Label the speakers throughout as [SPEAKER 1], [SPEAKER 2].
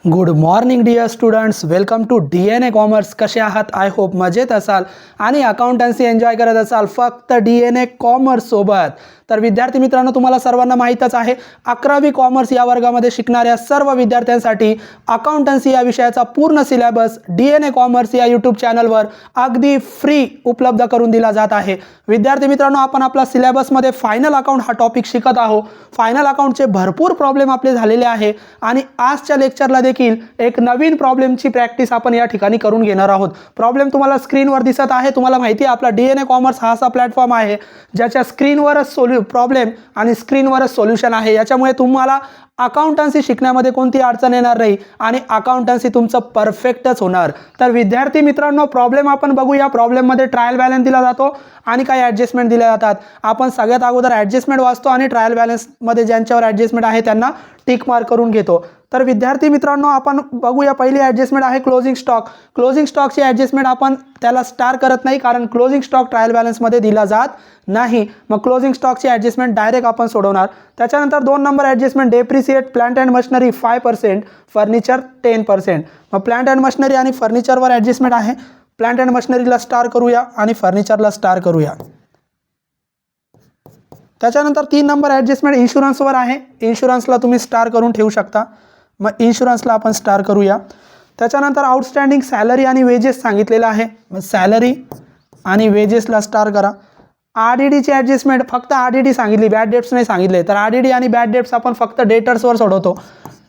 [SPEAKER 1] Good morning dear students, welcome to DNA commerce. कसे आहात? I hope मजेत असाल आणि अकाउंटन्सी एन्जॉय करत असाल फक्त DNA कॉमर्स सोबत. तर विद्यार्थी मित्रांनो, तुम्हाला सर्वांना माहीतच आहे 11वी कॉमर्स या वर्गामध्ये शिकणाऱ्या सर्व विद्यार्थ्यांसाठी अकाउंटन्सी या विषयाचा पूर्ण सिलेबस DNA कॉमर्स या यूट्यूब चॅनलवर अगदी फ्री उपलब्ध करून दिला जात आहे. विद्यार्थी मित्रांनो, आपण आपला सिलेबसमध्ये फायनल अकाउंट हा टॉपिक शिकत आहोत. फायनल अकाउंटचे भरपूर प्रॉब्लेम आपले झालेले आहे आणि आजच्या लेक्चरला देखील एक नवीन प्रॉब्लेमची प्रॅक्टिस आपण या ठिकाणी करून घेणार आहोत. प्रॉब्लेम तुम्हाला स्क्रीनवर दिसत आहे. तुम्हाला माहिती आहे आपला DNA कॉमर्स हा असा प्लॅटफॉर्म आहे ज्याच्या स्क्रीनवरच प्रॉब्लेम आणि स्क्रीनवरच सोल्युशन आहे. याच्यामुळे तुम्हाला अकाउंटन्सी शिकण्यामध्ये कोणती अडचण येणार नाही आणि अकाउंटन्सी तुमचं परफेक्टच होणार. तर विद्यार्थी मित्रांनो, प्रॉब्लेम आपण बघूया. प्रॉब्लेममध्ये ट्रायल बॅलन्स दिला जातो आणि काही ॲडजस्टमेंट दिल्या जातात. आपण सगळ्यात अगोदर ॲडजस्टमेंट वाचतो आणि ट्रायल बॅलन्समध्ये ज्यांच्यावर ॲडजस्टमेंट आहे त्यांना टिक मार्क करून घेतो. तर विद्यार्थी मित्रांनो, आपण बघूया. पहिली ॲडजस्टमेंट आहे क्लोजिंग स्टॉक. क्लोजिंग स्टॉकची ॲडजस्टमेंट आपण त्याला स्टार करत नाही, कारण क्लोजिंग स्टॉक ट्रायल बॅलन्समध्ये दिला जात नाही. मग क्लोजिंग स्टॉकची ॲडजस्टमेंट डायरेक्ट आपण सोडवणार. त्याच्यानंतर 2 number adjustment depreciate plant and machinery 5%, furniture 10%. मग प्लांट अँड मशिनरी आणि फर्निचरवर ॲडजस्टमेंट आहे. प्लांट अँड मशिनरीला स्टार करूया आणि फर्निचरला स्टार करूया. त्याच्यानंतर 3 नंबर ॲडजस्टमेंट इन्शुरन्सवर आहे. इन्शुरन्सला तुम्ही स्टार करून ठेवू शकता. मग इन्शुरन्सला आपण स्टार करूया. त्याच्यानंतर आउटस्टँडिंग सॅलरी आणि वेजेस सांगितलेलं आहे. मग सॅलरी आणि वेजेसला स्टार करा. RDDची ॲडजस्टमेंट फक्त RDD सांगितली, बॅड डेट्स नाही सांगितले. तर RDD आणि बॅड डेट्स आपण फक्त डेटर्सवर सोडवतो.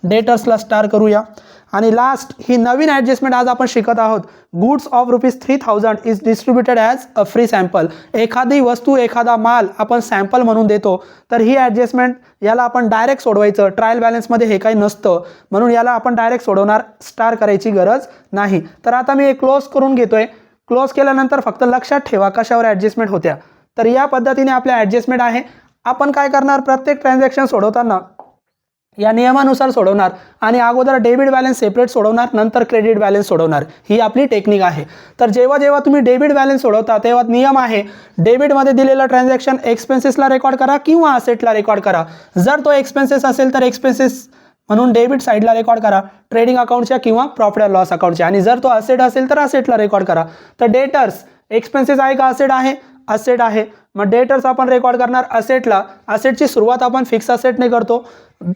[SPEAKER 1] डेटर्सला स्टार करूया. आणि लास्ट ही नवीन ॲडजस्टमेंट आज आपण शिकत आहोत. Goods of ₹3000 is distributed as a free sample. एखादी वस्तू, एखादा माल आपण सॅम्पल म्हणून देतो. तर ही ॲडजस्टमेंट याला आपण डायरेक्ट सोडवायचं. ट्रायल बॅलन्समध्ये हे काही नसतं, म्हणून याला आपण डायरेक्ट सोडवणार. स्टार करायची गरज नाही. तर आता मी क्लोज करून घेतोय. क्लोज केल्यानंतर फक्त लक्षात ठेवा कशावर ॲडजस्टमेंट होत्या. तर या पद्धतीने आपल्या ॲडजस्टमेंट आहे. आपण काय करणार, प्रत्येक ट्रान्झॅक्शन सोडवताना या नियमानुसार सोडवणार आणि अगोदर डेबिट बॅलन्स सेपरेट सोडवणार, नंतर क्रेडिट बॅलन्स सोडवणार. ही आपली टेक्निक आहे. तर जेव्हा जेव्हा तुम्ही डेबिट बॅलन्स सोडवता तेव्हा नियम आहे, डेबिटमध्ये दिलेलं ट्रान्झॅक्शन एक्सपेन्सेसला रेकॉर्ड करा किंवा असेटला रेकॉर्ड करा. जर तो एक्सपेन्सेस असेल तर एक्सपेन्सेस म्हणून डेबिट साईडला रेकॉर्ड करा, ट्रेडिंग अकाउंटच्या किंवा प्रॉफिट अँड लॉस अकाउंटच्या. आणि जर तो असेट असेल तर असेटला रेकॉर्ड करा. तर डेटर्स एक्सपेन्सेस आहे का असेट आहे? असेट आहे. मग डेटर्स आपण रेकॉर्ड करणार असेटला. असेटची सुरुवात आपण फिक्स असेटने करतो.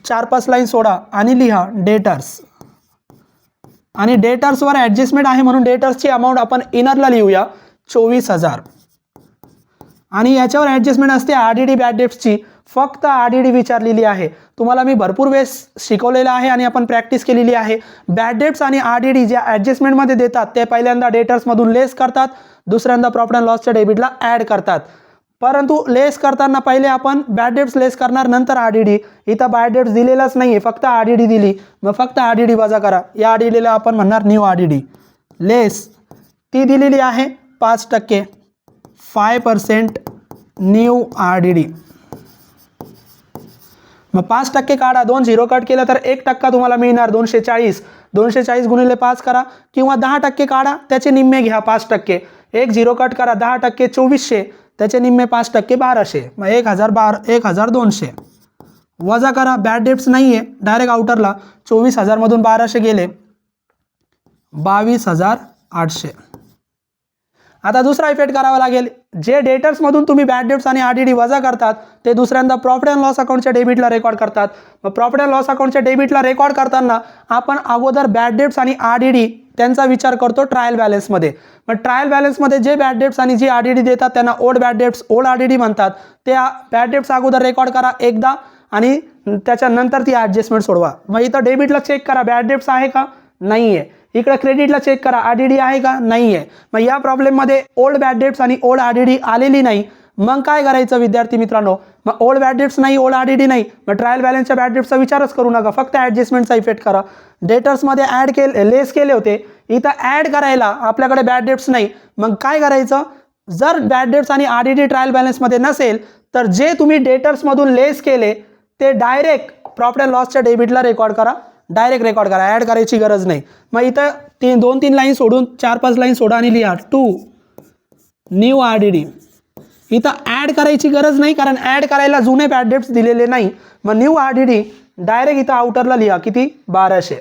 [SPEAKER 1] 4-5 लाईन सोडा आणि लिहा डेटर्स. आणि डेटर्सवर ॲडजस्टमेंट आहे म्हणून डेटर्सची अमाऊंट आपण इनरला लिहूया 24,000. आणि याच्यावर ॲडजस्टमेंट असते RDD बॅड डेट्सची. फक्त RDD विचारलेली आहे. तुम्हाला मी भरपूर वेळेस शिकवलेलं आहे आणि आपण प्रॅक्टिस केलेली आहे. बॅड डेट्स आणि RDD ज्या ॲडजस्टमेंटमध्ये देतात ते पहिल्यांदा डेटर्समधून लेस करतात, दुसऱ्यांदा प्रॉफिट अँड लॉसच्या डेबिटला ॲड करतात. परंतु लेस करताना पहिले आपण बॅड डेट्स लेस करणार, नंतर RDD. इथं बॅड डेट्स दिलेलाच नाही आहे, फक्त RDD दिली. मग फक्त RDD वजा करा. या RDDला आपण म्हणणार न्यू RDD. लेस ती दिलेली आहे 5%, 5% न्यू RDD. मग 5% काढा, 2 झिरो कट केलं तर 1% तुम्हाला मिळणार 240. 240 गुणिले 5 करा किंवा 10% काढा, त्याचे निम्मे घ्या 5%. 1 झिरो कट करा, 10% 2400, त्याचे निम्मे 5% 1200. मग 1200 वजा करा. बॅड डेट्स नाही आहे, डायरेक्ट आउटरला 24,000 मधून 1200 गेले 22,800. आता दुसरा इफेक्ट करावा लागेल. जे डेटर्समधून तुम्ही बॅड डेट्स आणि RDD वजा करतात ते दुसऱ्यांदा प्रॉफिट अँड लॉस अकाउंटच्या डेबिटला रेकॉर्ड करतात. मग प्रॉफिट अँड लॉस अकाउंटच्या डेबिटला रेकॉर्ड करताना आपण अगोदर बॅड डेट्स आणि RDD त्यांचा विचार करतो ट्रायल बॅलन्समध्ये. मग ट्रायल बॅलन्समध्ये जे बॅड डेट्स आणि जे RDD देतात त्यांना old bad debts, old RDD म्हणतात. त्या बॅड डेट्स अगोदर रेकॉर्ड करा एकदा आणि त्याच्यानंतर ती ॲडजस्टमेंट सोडवा. मग इथं डेबिटला चेक करा बॅड डेट्स आहे का, नाही आहे. इकडे क्रेडिटला चेक करा RDD आहे का, नाही आहे. मग या प्रॉब्लेममध्ये ओल्ड बॅड डेट्स आणि ओल्ड RDD आलेली नाही. मग काय करायचं विद्यार्थी मित्रांनो, मग ओल्ड बॅड डेट्स नाही, ओल्ड RDD नाही, मग ट्रायल बॅलन्सच्या बॅड डेट्सचा विचारच करू नका, फक्त ॲडजस्टमेंटचा इफेक्ट करा. डेटर्समध्ये ॲड केले, लेस केले होते, इथं ॲड करायला आपल्याकडे बॅड डेट्स नाही. मग काय करायचं, जर बॅड डेट्स आणि RDD ट्रायल बॅलन्समध्ये नसेल तर जे तुम्ही डेटर्समधून लेस केले ते डायरेक्ट प्रॉफिट अँड लॉसच्या डेबिटला रेकॉर्ड करा. डायरेक्ट रेकॉर्ड करा, ॲड करायची गरज नाही. मग इथं 2-3 लाईन सोडून 4-5 लाईन सोडा आणि लिहा 2 न्यू RDD. इथं ॲड करायची गरज नाही, कारण ॲड करायला जुने बॅड डेट्स दिलेले नाही. मग न्यू RDD डायरेक्ट इथं आउटरला लिहा किती 1200.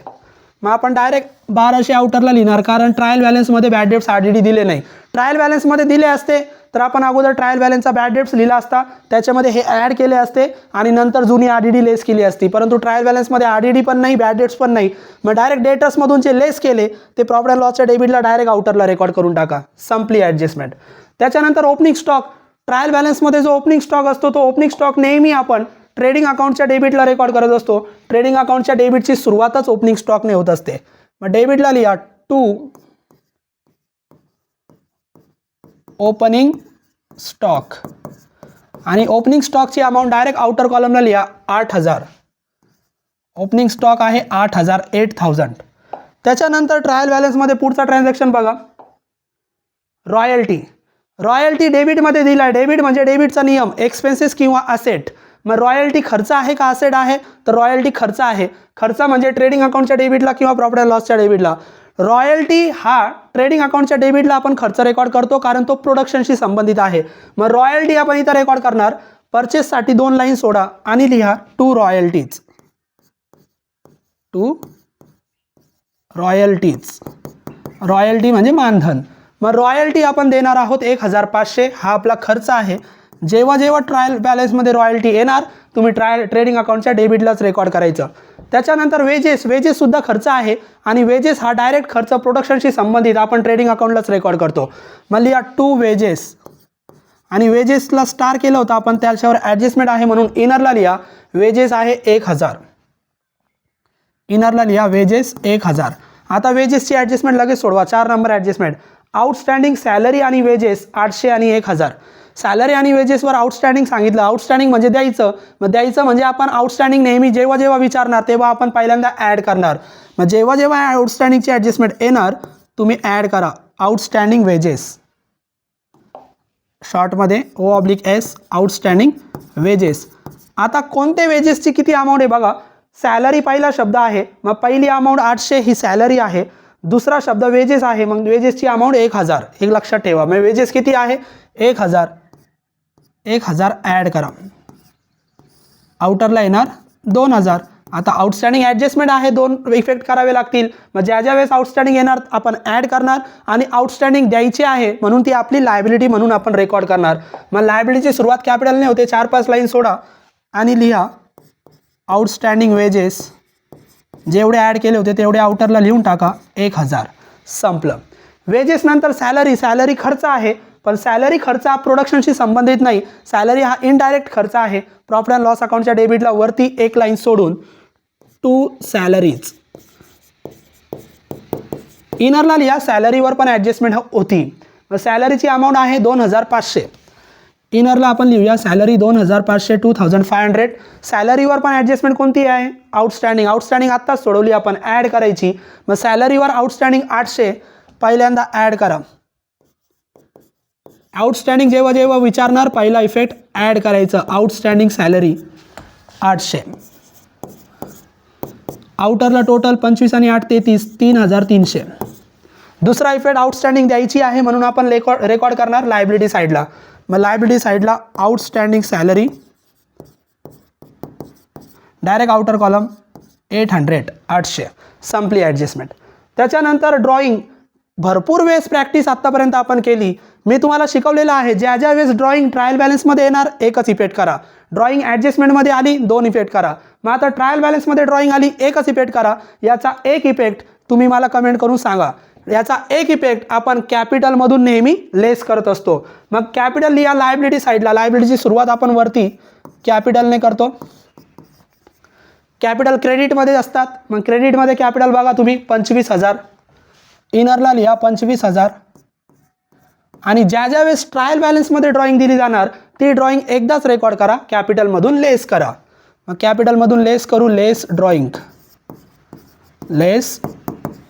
[SPEAKER 1] मग आपण डायरेक्ट 1200 आउटरला लिहिणार, कारण ट्रायल बॅलन्समध्ये बॅड डेट्स RDD दिले नाही. ट्रायल बॅलन्समध्ये दिले असते तर आपण अगोदर ट्रायल बॅलन्सचा बॅड डेट्स लिहिला असता, त्याच्यामध्ये हे ॲड केले असते आणि नंतर जुनी RDD लेस केली असती. परंतु ट्रायल बॅलन्समध्ये RDD पण नाही, बॅड डेट्स पण नाही. मग डायरेक्ट डेटर्समधून जे लेस केले ते प्रॉफिट अँड लॉसच्या डेबिटला डायरेक्ट आउटरला रेकॉर्ड करून टाका. संपली ॲडजस्टमेंट. त्याच्यानंतर ओपनिंग स्टॉक. ट्रायल बॅलन्समध्ये जो ओपनिंग स्टॉक असतो तो ओपनिंग स्टॉक नेहमी आपण ट्रेडिंग अकाउंटच्या डेबिटला रेकॉर्ड करत असतो. ट्रेडिंग अकाउंटच्या डेबिटची सुरुवातच ओपनिंग स्टॉकने होत असते. मग डेबिटला लिहा टू ओपनिंग स्टॉक आणि ओपनिंग स्टॉकची अमाऊंट डायरेक्ट आउटर कॉलमला लिहा 8000. ओपनिंग स्टॉक आहे 8000, 8000. त्याच्यानंतर ट्रायल बॅलन्समध्ये पुढचा ट्रान्झॅक्शन बघा, रॉयल्टी. रॉयल्टी डेबिटमध्ये दिला आहे. डेबिट म्हणजे डेबिटचा नियम, एक्सपेन्सेस किंवा असेट. मग रॉयल्टी खर्च आहे का असेट आहे, तर रॉयल्टी खर्च आहे. खर्च म्हणजे ट्रेडिंग अकाउंटच्या डेबिटला किंवा प्रॉफिट अँड लॉसच्या डेबिटला. रॉयल्टी हा ट्रेडिंग अकाउंटच्या डेबिटला आपण खर्च रेकॉर्ड करतो, कारण तो प्रोडक्शनशी संबंधित आहे. मग रॉयल्टी आपण इथं रेकॉर्ड करणार. परचेससाठी 2 लाईन सोडा आणि लिहा to royalties. To royalties. Royalty म्हणजे मानधन. मग रॉयल्टी आपण देणार आहोत 1500. हा आपला खर्च आहे. जेव्हा जेव्हा ट्रायल बॅलन्समध्ये रॉयल्टी येणार तुम्ही ट्रेडिंग अकाउंटच्या डेबिटलाच रेकॉर्ड करायचं. त्याच्यानंतर वेजेस. वेजेससुद्धा खर्च आहे आणि वेजेस हा डायरेक्ट खर्च प्रोडक्शनशी संबंधित आपण ट्रेडिंग अकाउंटलाच रेकॉर्ड करतो. मग लिहा टू वेजेस आणि वेजेसला स्टार केलं होतं आपण, त्याच्यावर ॲडजस्टमेंट आहे म्हणून इनरला लिहा वेजेस आहे 1000. इनरला लिहा वेजेस 1000. आता वेजेसची ॲडजस्टमेंट लगेच सोडवा. 4 नंबर ॲडजस्टमेंट. आउटस्टँडिंग सॅलरी आणि वेजेस 800 आणि 1000. सॅलरी आणि वेजेसवर आउटस्टँडिंग सांगितलं. आउटस्टँडिंग म्हणजे द्यायचं. मग द्यायचं म्हणजे आपण आउटस्टँडिंग नेहमी जेव्हा जेव्हा विचारणार तेव्हा आपण पहिल्यांदा ॲड करणार. मग जेव्हा जेव्हा आउटस्टँडिंगची ॲडजस्टमेंट येणार तुम्ही ॲड करा आउटस्टँडिंग वेजेस. शॉर्टमध्ये O/S आउटस्टँडिंग वेजेस. आता कोणते वेजेसची किती अमाऊंट आहे बघा. सॅलरी पहिला शब्द आहे, मग पहिली अमाऊंट 800 ही सॅलरी आहे. दुसरा शब्द वेजेस आहे, मग वेजेसची अमाऊंट 1000. हे लक्षात ठेवा. मग वेजेस किती आहे 1000. 1000 ॲड करा. आउटरला येणार 2000. आता आउटस्टँडिंग ॲडजस्टमेंट आहे, 2 इफेक्ट करावे लागतील. मग ज्या ज्या वेळेस आउटस्टँडिंग येणार आपण ॲड करणार आणि आउटस्टँडिंग द्यायची आहे म्हणून ती आपली लायबिलिटी म्हणून आपण रेकॉर्ड करणार. मग लायबिलिटीची सुरुवात कॅपिटलने होते. 4-5 लाईन सोडा आणि लिहा आउटस्टँडिंग वेजेस. जेवढे ॲड केले होते तेवढे आउटरला लिहून टाका 1000. संपलं. वेजेस नंतर सॅलरी. सॅलरी खर्च आहे, पण सॅलरी खर्च हा प्रोडक्शनशी संबंधित नाही. सॅलरी हा इनडायरेक्ट खर्च आहे. प्रॉफिट अँड लॉस अकाउंटच्या डेबिटला वरती 1 लाईन सोडून टू सॅलरीज. इनरला लिहा सॅलरीवर पण ॲडजस्टमेंट होती. मग सॅलरीची अमाऊंट आहे 2500. इनरला आपण लिहूया सॅलरी 2500, 2500. सॅलरीवर पण ॲडजस्टमेंट कोणती आहे आउटस्टँडिंग. आउटस्टँडिंग आत्ताच सोडवली आपण, ॲड करायची. मग सॅलरीवर आउटस्टँडिंग 800 पहिल्यांदा ॲड करा. आउटस्टँडिंग जेव्हा जेव्हा विचारणार पहिला इफेक्ट ॲड करायचं. Outstanding salary 800. आउटरला टोटल 25 आणि 8 33, 3300. दुसरा इफेक्ट आउटस्टँडिंग द्यायची आहे म्हणून आपण रेकॉर्ड करणार लायबिलिटी साईडला. मग लायबिलिटी साईडला outstanding salary direct outer column 800. 800. संपली ॲडजस्टमेंट. त्याच्यानंतर ड्रॉइंग. भरपूर वेळेस प्रॅक्टिस आत्तापर्यंत आपण केली. मी तुम्हाला शिकवलेलं आहे ज्या ज्या वेळेस ड्रॉइंग ट्रायल बॅलन्समध्ये येणार एकच इफेक्ट करा. ड्रॉइंग ॲडजस्टमेंटमध्ये आली 2 इफेक्ट करा. मग आता ट्रायल बॅलन्समध्ये ड्रॉइंग आली एकच इफेक्ट करा. याचा एक इफेक्ट तुम्ही मला कमेंट करून सांगा. याचा एक इफेक्ट आपण कॅपिटलमधून नेहमी लेस करत असतो. मग कॅपिटल लिहा लायबिलिटी साईडला. लायबिलिटीची सुरुवात आपण वरती कॅपिटलने करतो. कॅपिटल क्रेडिटमध्ये असतात. मग क्रेडिटमध्ये कॅपिटल बघा तुम्ही 25000. इनरला लिहा 25000. आणि ज्या ज्या वेळेस ट्रायल बॅलन्समध्ये ड्रॉइंग दिली जाणार ती ड्रॉइंग एकदाच रेकॉर्ड करा. कॅपिटलमधून लेस करा. मग कॅपिटलमधून लेस करू लेस ड्रॉइंग. लेस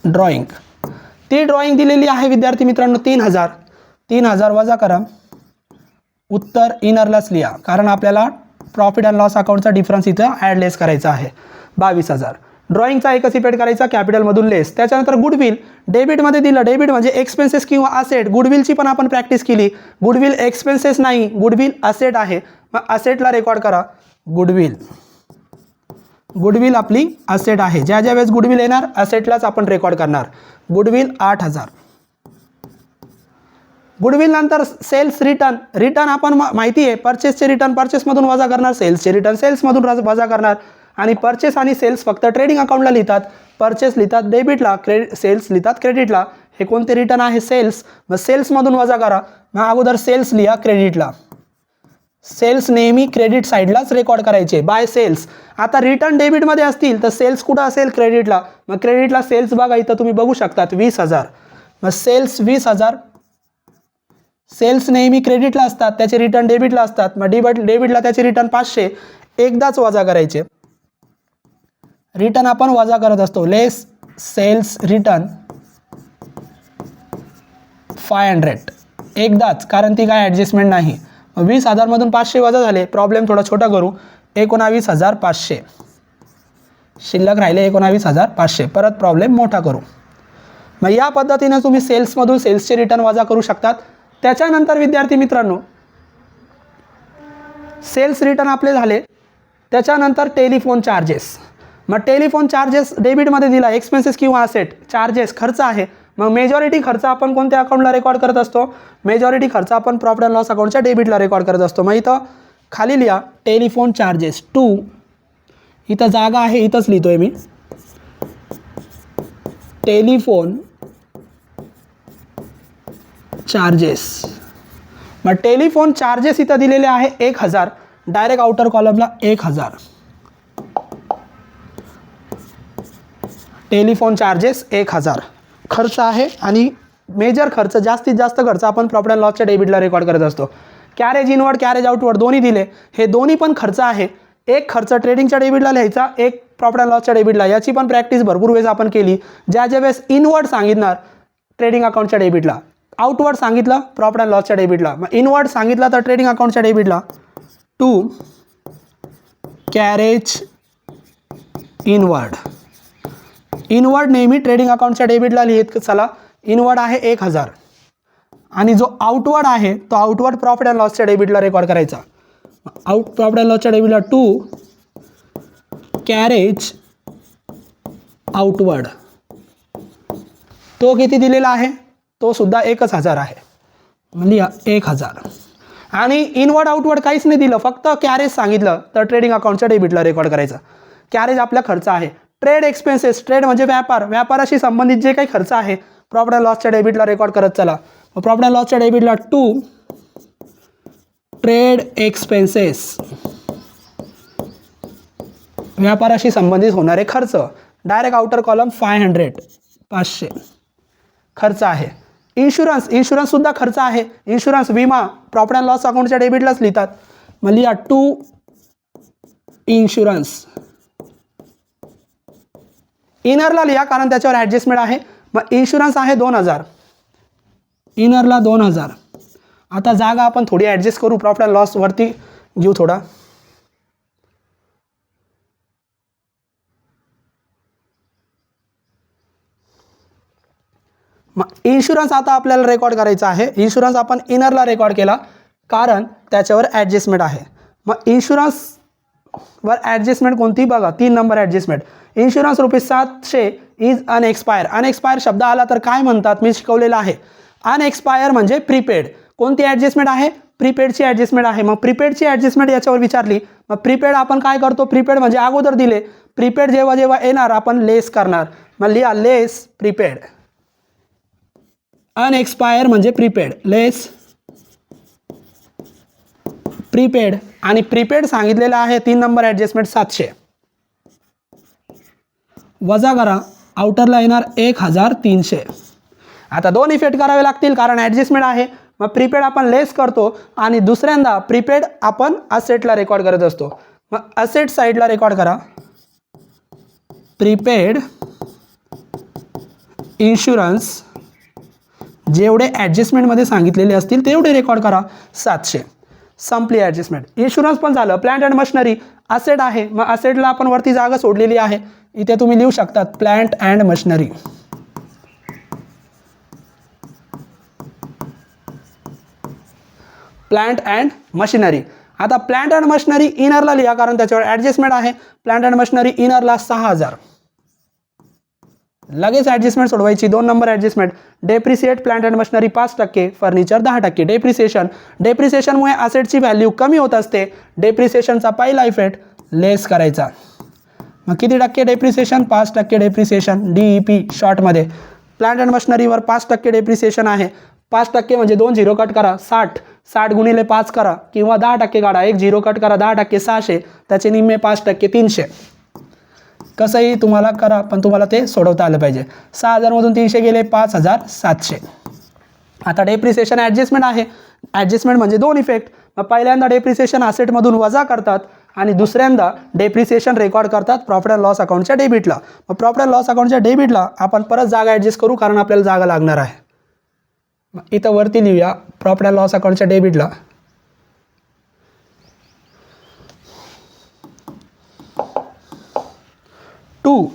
[SPEAKER 1] ड्रॉइंग. ती ड्रॉइंग दिलेली आहे विद्यार्थी मित्रांनो 3000. 3000 वजा करा. उत्तर इनरलाच लिहा, कारण आपल्याला प्रॉफिट अँड लॉस अकाउंटचा डिफरन्स इथं ॲड लेस करायचा आहे. 22000. ड्रॉइंगचा एकच इफेक्ट करायचा कॅपिटलमधून लेस. त्याच्यानंतर गुडविल. डेबिटमध्ये दिलं. डेबिट म्हणजे एक्सपेन्सेस किंवा असेट. गुडविलची पण आपण प्रॅक्टिस केली. गुडविल एक्सपेन्सेस नाही, गुडविल असेट आहे. मग असेटला रेकॉर्ड करा गुडविल. गुडविल आपली असेट आहे. ज्या ज्या वेळेस गुडविल येणार असेटलाच आपण रेकॉर्ड करणार. गुडविल 8000. गुडविल नंतर सेल्स रिटर्न. रिटर्न आपण माहिती आहे परचेसचे रिटर्न परचेसमधून वजा करणार, सेल्सचे रिटर्न सेल्समधून वजा करणार. आणि परचेस आणि सेल्स फक्त ट्रेडिंग अकाउंटला लिहितात. परचेस लिहितात डेबिटला, सेल्स लिहितात क्रेडिटला. हे कोणते रिटर्न आहे? सेल्स. मग सेल्समधून वजा करा. मग अगोदर सेल्स लिहा क्रेडिटला. सेल्स नेहमी क्रेडिट साईडलाच रेकॉर्ड करायचे बाय सेल्स. आता रिटर्न डेबिटमध्ये असतील तर सेल्स कुठं असेल? क्रेडिटला. मग क्रेडिटला सेल्स बघा इथं तुम्ही बघू शकतात 20,000. मग सेल्स 20,000. सेल्स नेहमी क्रेडिटला असतात, त्याचे रिटर्न डेबिटला असतात. मग डेबिटला त्याचे रिटर्न 500 एकदाच वजा करायचे. रिटर्न आपण वजा करत असतो. लेस सेल्स रिटर्न 500 एकदाच, कारण ती काय ॲडजस्टमेंट नाही. 20,000 मधून 500 वजा झाले. प्रॉब्लेम थोडा छोटा करू. 19,500 शिल्लक राहिले. 19,500 परत प्रॉब्लेम मोठा करू. मग या पद्धतीने तुम्ही सेल्समधून सेल्सचे रिटर्न वजा करू शकतात. त्याच्यानंतर विद्यार्थी मित्रांनो सेल्स रिटर्न आपले झाले. त्याच्यानंतर टेलिफोन चार्जेस. मग टेलिफोन चार्जेस डेबिटमध्ये दिला. एक्सपेन्सेस किंवा असेट. चार्जेस खर्च आहे. मग मेजॉरिटी खर्च आपण कोणत्या अकाउंटला रेकॉर्ड करत असतो? मेजॉरिटी खर्च आपण प्रॉफिट अँड लॉस अकाउंटच्या डेबिटला रेकॉर्ड करत असतो. मग इथं खाली लिहा टेलिफोन चार्जेस 2. इथं जागा आहे इथंच लिहितोय मी. Telephone charges. मग टेलिफोन चार्जेस इथं दिलेले आहे 1000. डायरेक्ट आउटर कॉलमला 1000. टेलिफोन चार्जेस 1000 खर्च आहे. आणि मेजर खर्च जास्तीत जास्त खर्च आपण प्रॉफिट अँड लॉसच्या डेबिटला रेकॉर्ड करत असतो. कॅरेज इनवर्ड कॅरेज आउटवर्ड दोन्ही दिले. हे दोन्ही पण खर्च आहे. एक खर्च ट्रेडिंगच्या डेबिटला लिहायचा, एक प्रॉफिट अँड लॉसच्या डेबिटला. याची पण प्रॅक्टिस भरपूर वेळेस आपण केली. ज्या ज्या वेळेस इनवर्ड सांगितणार ट्रेडिंग अकाउंटच्या डेबिटला, आउटवर्ड सांगितलं प्रॉफिट अँड लॉसच्या डेबिटला. मग इनवर्ड सांगितलं तर ट्रेडिंग अकाउंटच्या डेबिटला टू कॅरेज इनवर्ड. इनवर्ड नेहमी ट्रेडिंग अकाउंटच्या डेबिटला लिहित चला. इनवर्ड आहे 1000 आणि जो आउटवर्ड आहे तो आउटवर्ड प्रॉफिट अँड लॉसच्या डेबिटला रेकॉर्ड करायचा. प्रॉफिट अँड लॉसच्या डेबिटला टू कॅरेज आउटवर्ड. तो किती दिलेला आहे? तो सुद्धा 1000 आहे. लिहा 1000. आणि इनवर्ड आउटवर्ड काहीच नाही दिलं, फक्त कॅरेज सांगितलं तर ट्रेडिंग अकाउंटच्या डेबिटला रेकॉर्ड करायचं. कॅरेज आपला खर्च आहे. Trade expenses. ट्रेड म्हणजे व्यापार. व्यापाराशी संबंधित जे काही खर्च आहे प्रॉफिट अँड लॉसच्या डेबिटला रेकॉर्ड करत चला. प्रॉफिट अँड लॉसच्या डेबिटला टू ट्रेड एक्सपेन्सेस. व्यापाराशी संबंधित होणारे खर्च. डायरेक्ट आउटर कॉलम 500 खर्च आहे. इन्शुरन्स. इन्शुरन्स सुद्धा खर्च आहे. इन्शुरन्स विमा प्रॉफिट अँड लॉस अकाउंटच्या डेबिटलाच लिहितात. मग लिहा टू इन्शुरन्स. इनरला लिहा कारण त्याच्यावर ॲडजस्टमेंट आहे. मग इन्शुरन्स आहे 2000. इनरला 2000. आता जागा आपण थोडी ॲडजस्ट करू. प्रॉफिट अँड लॉस वरती घेऊ थोडा. मग इन्शुरन्स आता आपल्याला रेकॉर्ड करायचा आहे. इन्शुरन्स आपण इनरला रेकॉर्ड केला कारण त्याच्यावर ॲडजस्टमेंट आहे. मग इन्शुरन्सवर ॲडजस्टमेंट कोणती बघा. 3 number adjustment. Insurance ₹700 is unexpired. Unexpired शब्द आला तर काय म्हणतात मी शिकवलेलं आहे. अनएक्सपायर म्हणजे प्रीपेड. कोणती ॲडजस्टमेंट आहे? प्रीपेडची ॲडजस्टमेंट आहे. मग प्रीपेडची ॲडजस्टमेंट याच्यावर विचारली. मग प्रीपेड आपण काय करतो? प्रीपेड म्हणजे अगोदर दिले. प्रीपेड जेव्हा जेव्हा येणार आपण लेस करणार. मग लिहा लेस प्रीपेड. अनएक्सपायर म्हणजे प्रीपेड. लेस प्रीपेड. आणि प्रीपेड सांगितलेलं आहे 3 नंबर ॲडजस्टमेंट 700. वजा करा. आउटरला येणार 1300. आता 2 इफेक्ट करावे लागतील कारण ॲडजस्टमेंट आहे. मग प्रीपेड आपण लेस करतो आणि दुसऱ्यांदा प्रीपेड आपण असेटला रेकॉर्ड करत असतो. मग असेट साईडला रेकॉर्ड करा. प्रीपेड इन्शुरन्स जेवढे ॲडजस्टमेंटमध्ये सांगितलेले असतील तेवढे रेकॉर्ड करा. 700. संपली ॲडजस्टमेंट. इन्शुरन्स पण झालं. प्लांट अँड मशिनरी असेट आहे. मग असेटला आपण वरती जागा सोडलेली आहे. इथे तुम्ही लिहू शकतात plant and machinery. Plant and machinery. आता प्लांट अँड मशिनरी इनरला लिहा, कारण त्याच्यावर ॲडजस्टमेंट आहे. प्लांट अँड मशिनरी इनरला 6000. लगेच ॲडजस्टमेंट सोडवायची. 2 number adjustment. Depreciate plant and machinery 5%, furniture 10%. डेप्रिसिएशनमुळे असेटची व्हॅल्यू कमी होत असते. डेप्रिसिएशनचा पहिला इफेक्ट लेस करायचा. मग किती टक्के डेप्रिसिएशन? 5% डेप्रिसिएशन. DEP शॉर्टमध्ये प्लांट अँड मशिनरीवर 5% डेप्रिसिएशन आहे. 5% म्हणजे 2 झिरो कट करा, 60 गुणिले 5 करा, किंवा 10% काढा, 1 झिरो कट करा, 10% 600, त्याचे निम्मे 5% 300. कसंही तुम्हाला करा, पण तुम्हाला ते सोडवता आलं पाहिजे. 6000 मधून 300 गेले 5700. आता डेप्रिसिएशन ॲडजस्टमेंट आहे. ॲडजस्टमेंट म्हणजे 2 इफेक्ट. मग पहिल्यांदा डेप्रिसिएशन असेटमधून वजा करतात आणि दुसऱ्यांदा डेप्रिसिएशन रेकॉर्ड करतात प्रॉफिट अँड लॉस अकाउंटच्या डेबिटला. मग प्रॉफिट अँड लॉस अकाउंटच्या डेबिटला आपण परत जागा ॲडजस्ट करू, कारण आपल्याला जागा लागणार आहे. मग इथं वरती लिहूया प्रॉफिट अँड लॉस अकाउंटच्या डेबिटला 2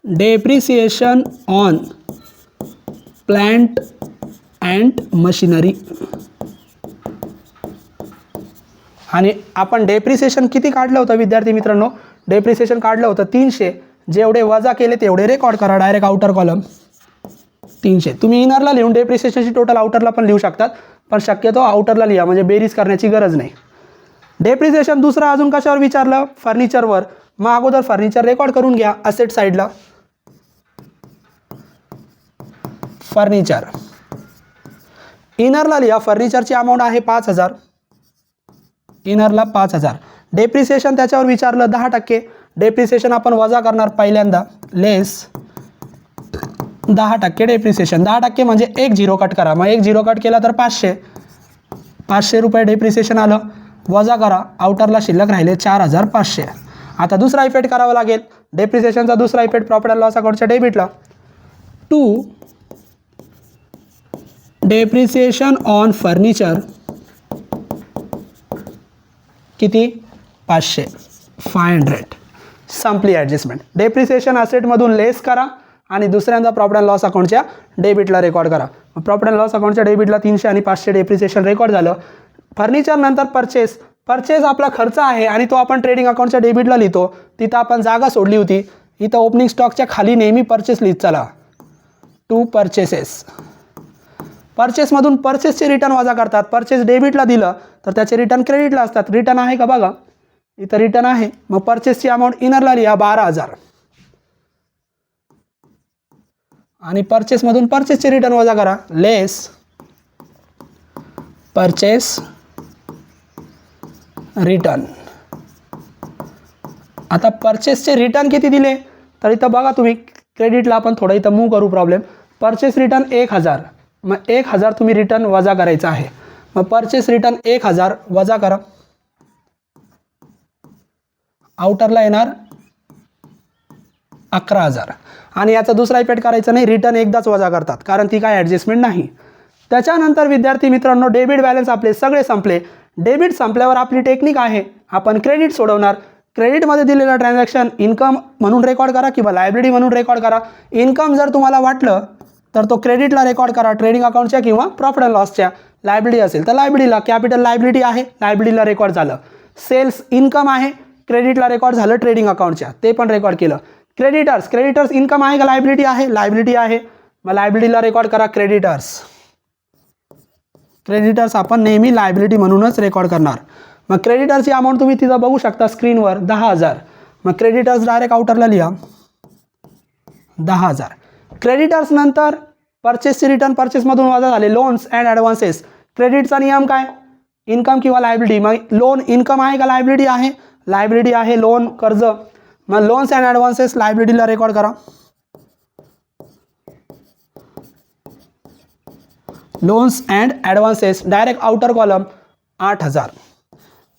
[SPEAKER 1] depreciation on plant and machinery. आणि आपण डेप्रिसिएशन किती काढलं होतं विद्यार्थी मित्रांनो? डेप्रिसिएशन काढलं होतं 300. जेवढे वजा केले तेवढे रेकॉर्ड करा. Direct outer column 300. तुम्ही इनरला लिहून डेप्रिसिएशनची टोटल आउटरला पण लिहू शकतात, पण शक्यतो आउटरला लिहा, म्हणजे बेरीज करण्याची गरज नाही. डेप्रिसिएशन दुसरा अजून कशावर विचारलं? फर्निचरवर. मग अगोदर फर्निचर रेकॉर्ड करून घ्या असेट साईडला. फर्निचर इनरला लिहा. फर्निचरची अमाऊंट आहे 5000. इनरला 5000. डेप्रिसिएशन त्याच्यावर विचारलं 10%. डेप्रिसिएशन आपण वजा करणार पहिल्यांदा, लेस 10% डेप्रिसिएशन. 10% म्हणजे 1 झिरो कट करा. मग 1 झिरो कट केला तर 500 रुपये डेप्रिसिएशन आलं. वजा करा, आउटरला शिल्लक राहिले 4500. आता दुसरा इफेक्ट करावा लागेल. डेप्रिसिएशनचा दुसरा इफेक्ट प्रॉफिट अँड लॉस अकाउंटच्या डेबिटला 2 डेप्रिसिएशन ऑन फर्निचर. किती? 500. संपली ॲडजस्टमेंट. डेप्रिसिएशन असेटमधून लेस करा आणि दुसऱ्यांदा प्रॉफिट अँड लॉस अकाउंटच्या डेबिटला रेकॉर्ड करा. प्रॉफिट अँड लॉस अकाउंटच्या डेबिटला 300 आणि 500 डेप्रिसिएशन रेकॉर्ड झालं. फर्निचर नंतर परचेस आपला खर्च आहे आणि तो आपण ट्रेडिंग अकाउंटच्या डेबिटला लिहितो. तिथं आपण जागा सोडली होती. इथं ओपनिंग स्टॉकच्या खाली नेहमी परचेस लिहित चला. 2 परचेसेस. परचेसमधून परचेसचे रिटर्न वजा करतात. परचेस डेबिटला दिलं तर त्याचे रिटर्न क्रेडिटला असतात. रिटर्न आहे का बघा, इथं रिटर्न आहे. मग परचेसची अमाऊंट इनरला लिहा 12000. आणि परचेसमधून परचेसचे रिटर्न वजा करा, लेस परचेस रिटर्न. आता परचेसचे रिटर्न किती दिले? तर इथं बघा तुम्ही, क्रेडिटला आपण थोडं इथं मूव्ह करू प्रॉब्लेम. Purchase return 1000. मग 1000 तुम्ही रिटर्न वजा करायचं आहे. मग परचेस रिटर्न 1000 वजा करा. आउटरला येणार 11000. आणि याचा दुसरा इफेक्ट करायचा नाही, रिटर्न एकदाच वजा करतात, कारण ती काय ॲडजस्टमेंट नाही. त्याच्यानंतर विद्यार्थी मित्रांनो डेबिट बॅलन्स आपले सगळे संपले. डेबिट संपल्यावर आपली टेक्निक आहे, आपण क्रेडिट सोडवणार. क्रेडिटमध्ये दिलेला ट्रान्झॅक्शन इन्कम म्हणून रेकॉर्ड करा किंवा लायबिलिटी म्हणून रेकॉर्ड करा. इन्कम जर तुम्हाला वाटलं तर तो क्रेडिटला रेकॉर्ड करा, ट्रेडिंग अकाउंटच्या किंवा प्रॉफिट अँड लॉसच्या. लायबिलिटी असेल तर लायबिलिटीला, कॅपिटल लायबिलिटी आहे, लायबिलिटीला रेकॉर्ड झालं. सेल्स इन्कम आहे, क्रेडिटला रेकॉर्ड झालं ट्रेडिंग अकाउंटच्या, ते पण रेकॉर्ड केलं. क्रेडिटर्स इन्कम आहे का लायबिलिटी आहे? लायबिलिटी आहे. मग लायबिलिटीला रेकॉर्ड करा क्रेडिटर्स आपण नेहमी लायबिलिटी म्हणूनच रेकॉर्ड करणार. मग क्रेडिटर्सची अमाऊंट तुम्ही तिथं बघू शकता स्क्रीनवर 10000. मग क्रेडिटर्स डायरेक्ट आउटरला लिहा 10000. क्रेडिटर्स नंतर परचेसचे रिटर्न परचेसमधून वजा झाले. Loans and advances. क्रेडिटचा नियम काय? इन्कम किंवा लायबिलिटी. मग लोन इन्कम आहे का लायबिलिटी आहे? लायबिलिटी आहे. लोन कर्ज. मग लोन्स अँड ॲडव्हान्सेस लायबिलिटीला रेकॉर्ड करा. Loans and advances direct outer column 8000.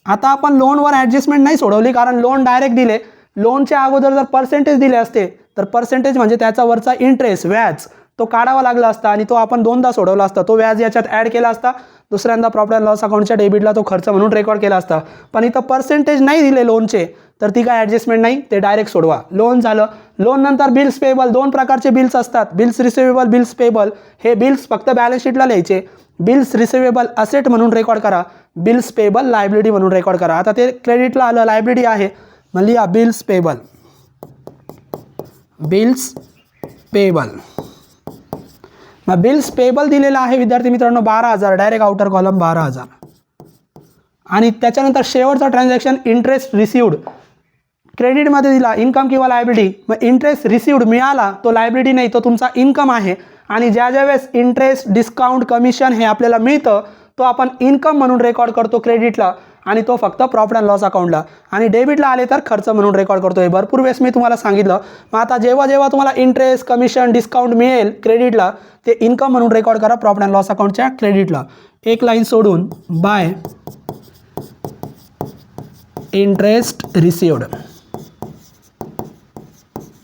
[SPEAKER 1] आता आपण लोनवर ॲडजस्टमेंट नाही सोडवली, कारण लोन डायरेक्ट दिले. लोनच्या अगोदर जर पर्सेंटेज दिले असते तर पर्सेंटेज म्हणजे त्याचा वरचा इंटरेस्ट, व्याज, तो काढावा लागला असता आणि तो आपण दोनदा सोडवला असता, तो व्याज याच्यात ॲड केला असता, दुसऱ्यांदा प्रॉफिट अँड लॉस अकाउंटच्या डेबिटला तो खर्च म्हणून रेकॉर्ड केला असता. पण इथं पर्सेंटेज नाही दिले लोनचे, तर ती काय ॲडजस्टमेंट नाही, ते डायरेक्ट सोडवा. लोन झालं. लोन नंतर बिल्स पेबल, दोन प्रकारचे बिल्स असतात, बिल्स रिसिवेबल, बिल्स पेबल. हे बिल्स फक्त बॅलन्स शीटला लिहायचे. बिल्स रिसिवेबल असेट म्हणून रेकॉर्ड करा, बिल्स पेबल लायबिलिटी म्हणून रेकॉर्ड करा. आता ते क्रेडिटला आलं, लायबिलिटी आहे, मग लिहा बिल्स पेबल, बिल्स पेबल. मग बिल्स पेबल दिलेलं आहे विद्यार्थी मित्रांनो 12,000, डायरेक्ट आउटर कॉलम 12,000. आणि त्याच्यानंतर शेवटचा ट्रान्झॅक्शन इंटरेस्ट रिसिव्ड, क्रेडिटमध्ये दिला इन्कम किंवा लायबिलिटी. मग इंटरेस्ट रिसिव्ड मिळाला, तो लायबिलिटी नाही, तो तुमचा इन्कम आहे. आणि ज्या वेळेस इंटरेस्ट, डिस्काउंट, कमिशन हे आपल्याला मिळतं, तो आपण इन्कम म्हणून रेकॉर्ड करतो क्रेडिटला, आणि तो फक्त प्रॉफिट अँड लॉस अकाउंटला. आणि डेबिटला आले तर खर्च म्हणून रेकॉर्ड करतो. हे भरपूर वेळेस मी तुम्हाला सांगितलं. मग आता जेव्हा जेव्हा तुम्हाला इंटरेस्ट, कमिशन, डिस्काउंट मिळेल क्रेडिटला, ते इन्कम म्हणून रेकॉर्ड करा प्रॉफिट अँड लॉस अकाउंटच्या क्रेडिटला. एक लाईन सोडून बाय इंटरेस्ट रिसिव्ड.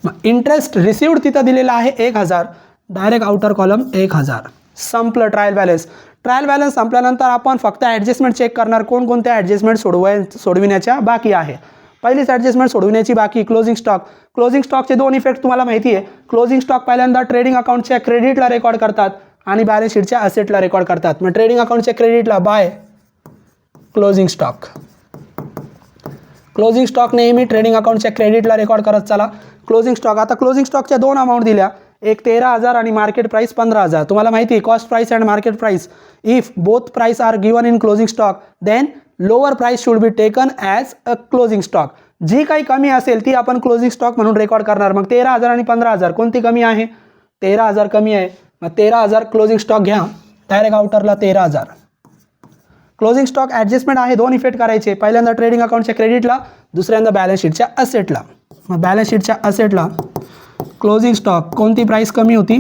[SPEAKER 1] मग इंटरेस्ट रिसिव्ड तिथं दिलेला आहे 1,000, डायरेक्ट आउटर कॉलम 1,000. संपलं ट्रायल बॅलन्स. ट्रायल बॅलन्स संपल्यानंतर आपण फक्त ॲडजस्टमेंट चेक करणार, कोणकोणत्या ॲडजस्टमेंट सोडविण्याच्या बाकी आहे. पहिलीच ॲडजस्टमेंट सोडविण्याची बाकी क्लोजिंग स्टॉक. क्लोजिंग स्टॉकचे दोन इफेक्ट तुम्हाला माहिती आहे. क्लोजिंग स्टॉक पहिल्यांदा ट्रेडिंग अकाउंटच्या क्रेडिटला रेकॉर्ड करतात आणि बॅलन्स शीटच्या असेटला रेकॉर्ड करतात. मग ट्रेडिंग अकाउंटच्या क्रेडिटला by closing stock. Closing stock नेहमी ट्रेडिंग अकाउंटच्या क्रेडिटला रेकॉर्ड करत चला. Closing stock. आता क्लोजिंग स्टॉकच्या दोन अमाऊंट दिल्या, एक 13,000 आणि मार्केट प्राइस 15,000. तुम्हाला माहिती आहे cost price and market price. If both price are given in closing stock then lower price should be taken as a closing stock. जी काही कमी असेल ती आपण क्लोजिंग स्टॉक म्हणून रेकॉर्ड करणार. मग 13,000 आणि 15,000 कोणती कमी आहे? 13,000 कमी आहे. मग 13,000 क्लोजिंग स्टॉक घ्या, डायरेक्ट आउटरला 13,000. क्लोजिंग स्टॉक ॲडजस्टमेंट आहे, दोन इफेक्ट करायचे. पहिल्यांदा ट्रेडिंग अकाउंटच्या क्रेडिटला, दुसऱ्यांदा बॅलन्स शीटच्या असेटला. मग बॅलन्स शीटच्या असेटला क्लोजिंग स्टॉक कोणती प्राइस कमी होती?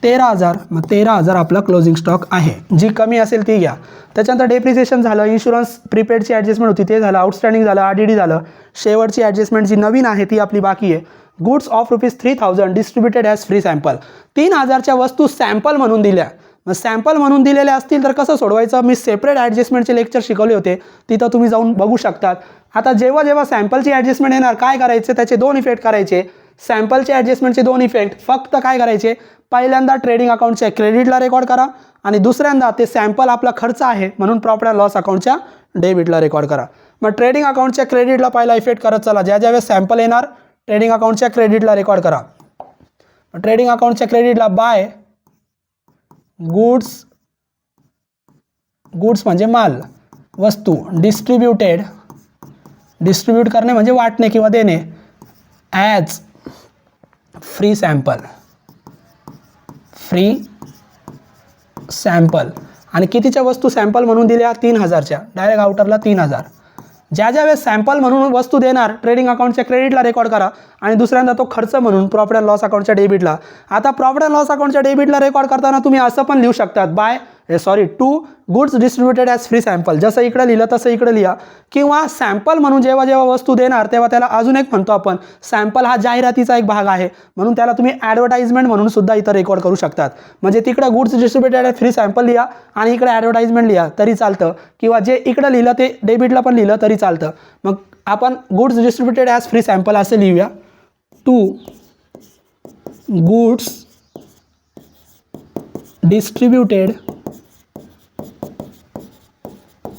[SPEAKER 1] 13,000. मग 13,000 आपला क्लोजिंग स्टॉक आहे. जी कमी असेल ती घ्या. त्याच्यानंतर डेप्रिसिएशन झालं, इन्शुरन्स प्रीपेडची ॲडजस्टमेंट होती ते झालं, आउटस्टँडिंग झालं, RDD झालं. शेवटची ॲडजस्टमेंट जी नवीन आहे ती आपली बाकी आहे. Goods of ₹3,000 distributed as free sample. 3,000च्या वस्तू सॅम्पल म्हणून दिल्या. मग सॅम्पल म्हणून दिलेले असतील तर कसं सोडवायचं, मी सेपरेट ॲडजस्टमेंटचे लेक्चर शिकवले होते, तिथं तुम्ही जाऊन बघू शकतात. आता जेव्हा जेव्हा सॅम्पलची ॲडजस्टमेंट येणार काय करायचे, त्याचे दोन इफेक्ट करायचे. सॅम्पलचे ॲडजस्टमेंटचे दोन इफेक्ट फक्त काय करायचे, पहिल्यांदा ट्रेडिंग अकाउंटच्या क्रेडिटला रेकॉर्ड करा आणि दुसऱ्यांदा ते सॅम्पल आपला खर्च आहे म्हणून प्रॉफिट अँड लॉस अकाउंटच्या डेबिटला रेकॉर्ड करा. मग ट्रेडिंग अकाउंटच्या क्रेडिटला पहिला इफेक्ट करत चला. ज्या ज्यावेळेस सॅम्पल येणार ट्रेडिंग अकाउंटच्या क्रेडिटला रेकॉर्ड करा. ट्रेडिंग अकाउंटच्या क्रेडिटला बाय गुड्स, गुड्स म्हणजे माल, वस्तू, डिस्ट्रीब्युटेड, डिस्ट्रीब्यूट करणे म्हणजे वाटणे किंवा देणे, as free sample, free sample. आणि कितीच्या वस्तू सॅम्पल म्हणून दिल्या? 3,000च्या, डायरेक्ट आउटरला 3,000. ज्या ज्या वेळेस सॅम्पल म्हणून वस्तू देणार ट्रेडिंग अकाउंटच्या क्रेडिटला रेकॉर्ड करा आणि दुसऱ्यांदा तो खर्च म्हणून प्रॉफिट अँड लॉस अकाउंटच्या डेबिटला. आता प्रॉफिट अँड लॉस अकाउंटच्या डेबिटला रेकॉर्ड करताना तुम्ही असं पण लिहू शकतात, to goods distributed as free sample. जसं इकडे लिहिलं तसं इकडे लिहा. किंवा सॅम्पल म्हणून जेव्हा जेव्हा वस्तू देणार तेव्हा त्याला अजून एक म्हणतो आपण, सॅम्पल हा जाहिरातीचा एक भाग आहे म्हणून त्याला तुम्ही ॲडव्हर्टाइजमेंट म्हणून सुद्धा इथं रेकॉर्ड करू शकतात. म्हणजे तिकडे goods distributed as free sample लिहा आणि इकडे ॲडव्हर्टाइजमेंट लिहा तरी चालतं, किंवा जे इकडे लिहिलं ते डेबिटला पण लिहिलं तरी चालतं. मग आपण goods distributed as free sample असे लिहूया. To goods distributed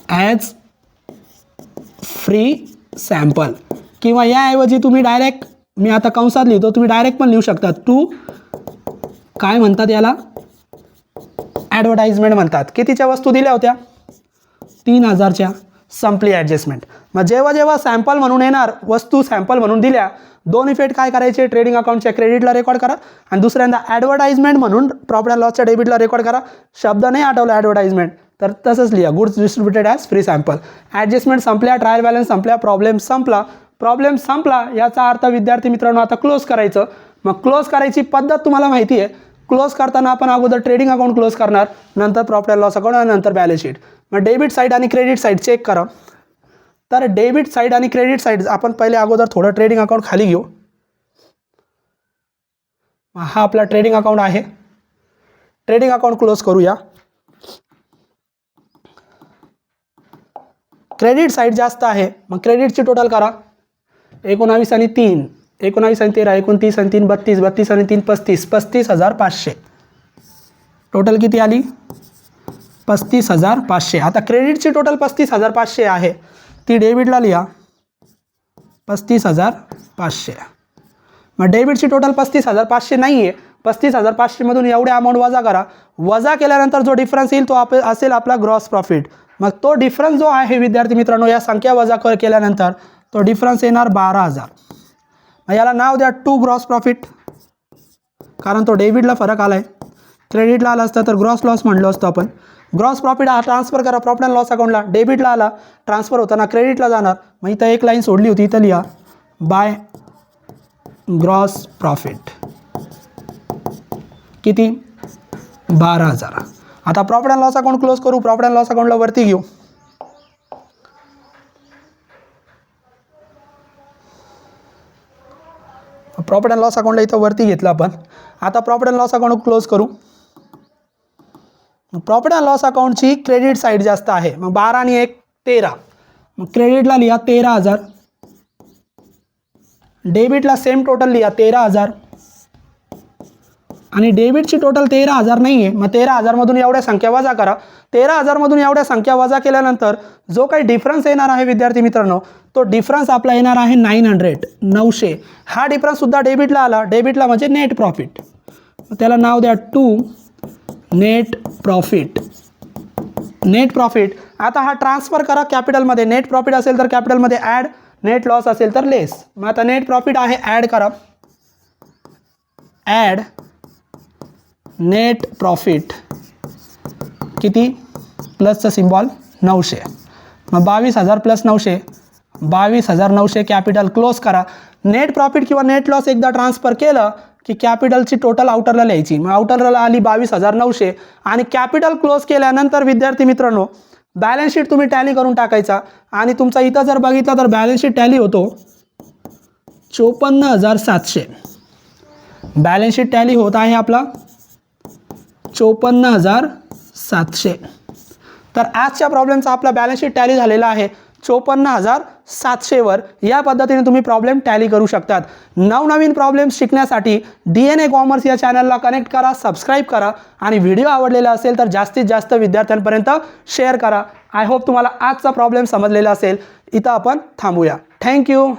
[SPEAKER 1] as free sample. किंवा याऐवजी तुम्ही डायरेक्ट, मी आता कंसात लिहितो, तुम्ही डायरेक्ट पण लिहू शकता. टू काय म्हणतात याला, ॲडव्हर्टाइजमेंट म्हणतात. कितीच्या वस्तू दिल्या होत्या? 3,000च्या. संपली ॲडजस्टमेंट. मग जेव्हा जेव्हा सॅम्पल म्हणून येणार वस्तू सॅम्पल म्हणून दिल्या, दोन इफेक्ट काय करायचे, ट्रेडिंग अकाउंटच्या क्रेडिटला रेकॉर्ड करा आणि दुसऱ्यांदा ॲडव्हर्टाइजमेंट म्हणून प्रॉफिट अँड लॉसच्या डेबिटला रेकॉर्ड करा. शब्द नाही आठवला ॲडव्हर्टाइजमेंट तर तसंच लिहा, goods distributed as free sample. Adjustment संपल्या, ट्रायल बॅलन्स संपल्या, प्रॉब्लेम संपला. प्रॉब्लेम संपला याचा अर्थ विद्यार्थी मित्रांनो आता क्लोज करायचं. मग क्लोज करायची पद्धत तुम्हाला माहिती आहे. क्लोज करताना आपण अगोदर ट्रेडिंग अकाउंट क्लोज करणार, नंतर प्रॉफिट अँड लॉस अकाउंट आणि नंतर बॅलन्स शीट. मग डेबिट साईड आणि क्रेडिट साईड चेक करा. तर डेबिट साईड आणि क्रेडिट साईड आपण पहिले अगोदर थोडं ट्रेडिंग अकाउंट खाली घेऊ. हा आपला ट्रेडिंग अकाउंट आहे. ट्रेडिंग अकाउंट क्लोज करूया. क्रेडिट साईड जास्त आहे, मग क्रेडिटची टोटल करा. 19 आणि 3, 19 आणि 13, 29 आणि 3 32, 32 आणि 3 35, 35,500. टोटल किती आली? 35,500. आता क्रेडिटची टोटल 35,500 आहे, ती डेबिटला लिहा 35,500. मग डेबिटची टोटल 35,500 नाही आहे. 35,500 मधून एवढे अमाऊंट वजा करा. वजा केल्यानंतर जो डिफरन्स येईल तो असेल आपला ग्रॉस प्रॉफिट. मग तो डिफरन्स जो आहे विद्यार्थी मित्रांनो, या संख्या वजा केल्यानंतर तो डिफरन्स येणार 12,000. मग याला नाव द्या टू ग्रॉस प्रॉफिट, कारण तो डेबिटला फरक आला आहे. क्रेडिटला आला असता तर ग्रॉस लॉस म्हणलो असतो आपण. ग्रॉस प्रॉफिट हा ट्रान्सफर करा प्रॉफिट अँड लॉस अकाउंटला. डेबिटला आला, ट्रान्सफर होताना क्रेडिटला जाणार. मग इथं एक लाईन सोडली होती, इथं लिहा बाय ग्रॉस प्रॉफिट. किती? 12,000. आता profit and loss account close करू. प्रॉफिट अँड लॉस अकाउंटला वरती घेऊ. प्रॉफिट अँड लॉस अकाउंटला इथं वरती घेतलं आपण. आता profit and loss account close करू. प्रॉफिट अँड लॉस अकाउंटची क्रेडिट साईड जास्त आहे, मग 12 आणि 1 13. मग क्रेडिटला लिहा 13,000, डेबिटला सेम टोटल लिहा 13,000. आणि डेबिटची टोटल 13,000 नाही आहे, मग 13,000 मधून एवढ्या संख्या वजा करा. 13,000 मधून एवढ्या संख्या वजा केल्यानंतर जो काही डिफरन्स येणार आहे विद्यार्थी मित्रांनो, तो डिफरन्स आपला येणार आहे 900. हा डिफरन्स सुद्धा डेबिटला आला. डेबिटला म्हणजे नेट प्रॉफिट. त्याला नाव द्या to net profit. Net profit. आता हा ट्रान्सफर करा कॅपिटलमध्ये. नेट प्रॉफिट असेल तर कॅपिटलमध्ये ॲड, नेट लॉस असेल तर लेस. मग आता नेट प्रॉफिट आहे, ॲड करा. ॲड नेट प्रॉफिट किती? प्लसचा सिम्बॉल 900. मग 22,000 प्लस 900, 22,900 कॅपिटल. क्लोज करा. नेट प्रॉफिट किंवा नेट लॉस एकदा ट्रान्सफर केलं की कॅपिटलची टोटल आउटरला लिहायची. मग आउटरला आली 22,900 आणि कॅपिटल क्लोज केल्यानंतर विद्यार्थी मित्रांनो बॅलन्स शीट तुम्ही टॅली करून टाकायचा. आणि तुमचा इथं जर बघितलं तर बॅलन्स शीट टॅली होतो 54,700. बॅलन्स शीट टॅली होत आहे आपला 54,700. तर आजच्या प्रॉब्लेमचा आपला बॅलन्स शीट टॅली झालेला आहे 54,700 वर. या पद्धतीने तुम्ही प्रॉब्लेम टॅली करू शकतात. नवनवीन प्रॉब्लेम शिकण्यासाठी DNA कॉमर्स या चॅनलला कनेक्ट करा, सबस्क्राईब करा आणि व्हिडिओ आवडलेला असेल तर जास्तीत जास्त विद्यार्थ्यांपर्यंत शेअर करा. आय होप तुम्हाला आजचा प्रॉब्लेम समजलेला असेल. इथं आपण थांबूया. थँक्यू.